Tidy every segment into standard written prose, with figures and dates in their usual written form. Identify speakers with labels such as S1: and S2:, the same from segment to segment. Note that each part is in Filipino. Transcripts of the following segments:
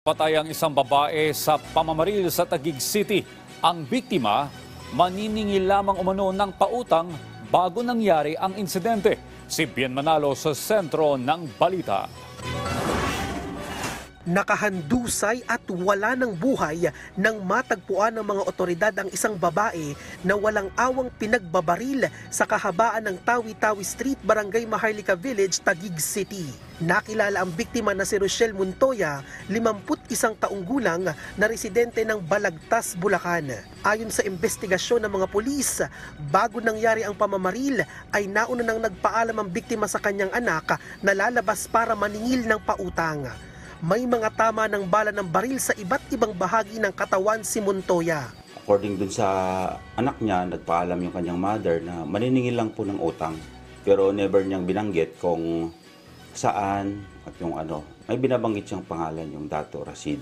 S1: Patay ang isang babae sa pamamaril sa Taguig City. Ang biktima, maniningil lamang umano ng pautang bago nangyari ang insidente. Si Bien Manalo sa sentro ng balita.
S2: Nakahandusay at wala ng buhay nang matagpuan ng mga otoridad ang isang babae na walang awang pinagbabaril sa kahabaan ng Tawi-Tawi Street, Barangay Maharlika Village, Taguig City. Nakilala ang biktima na si Rochelle Montoya, 51 taong gulang na residente ng Balagtas, Bulacan. Ayon sa investigasyon ng mga pulis, bago nangyari ang pamamaril ay nauna nang nagpaalam ang biktima sa kanyang anak na lalabas para maningil ng pautang. May mga tama ng bala ng baril sa iba't ibang bahagi ng katawan si Montoya.
S3: According dun sa anak niya, nagpaalam yung kanyang mother na maniningil lang po ng utang. Pero never niyang binanggit kung saan at yung ano. May binabanggit siyang pangalan, yung Dato Rashid,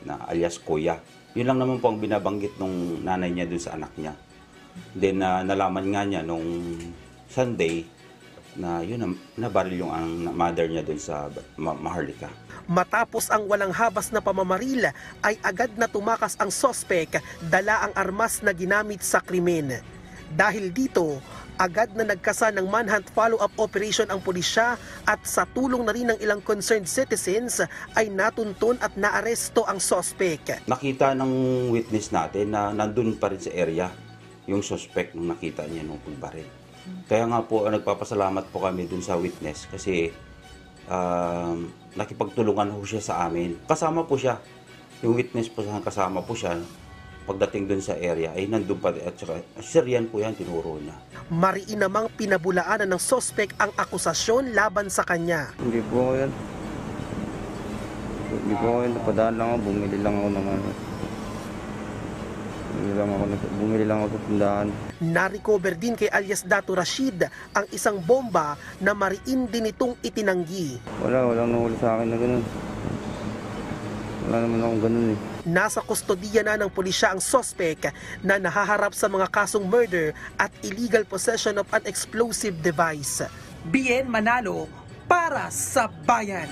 S3: na alias Kuya. Yun lang naman po ang binabanggit nung nanay niya dun sa anak niya. Then nalaman nga niya nung Sunday na yun nabaril yung mother niya dun sa Maharlika.
S2: Matapos ang walang habas na pamamaril ay agad na tumakas ang sospek, dala ang armas na ginamit sa krimen. Dahil dito, agad na nagkasa ng manhunt follow-up operation ang pulisya at sa tulong na rin ng ilang concerned citizens ay natuntun at naaresto ang sospek.
S3: Nakita ng witness natin na nandun pa rin sa area yung suspect nung nakita niya nung pagbaril. Kaya nga po nagpapasalamat po kami dun sa witness kasi nakipagtulungan po siya sa amin. Kasama po siya. Yung witness po kasama po siya. Pagdating dun sa area ay nandun pa at saka Syrian po yan, tinuro niya.
S2: Mariin namang pinabulaanan ng sospek ang akusasyon laban sa kanya.
S4: Hindi po ako yan. Hindi po ako yan. Napadaan lang ako. Bumili lang ako ng ano. Bumili lang ako sa tindahan.
S2: Na-recover din kay alias Dato Rashid ang isang bomba na mariin din itong itinanggi.
S4: Walang nahuli sa akin na gano'n. Wala naman akong gano'n eh.
S2: Nasa kustodiya na ng pulisya ang sospek na nahaharap sa mga kasong murder at illegal possession of an explosive device. Bien Manalo para sa bayan.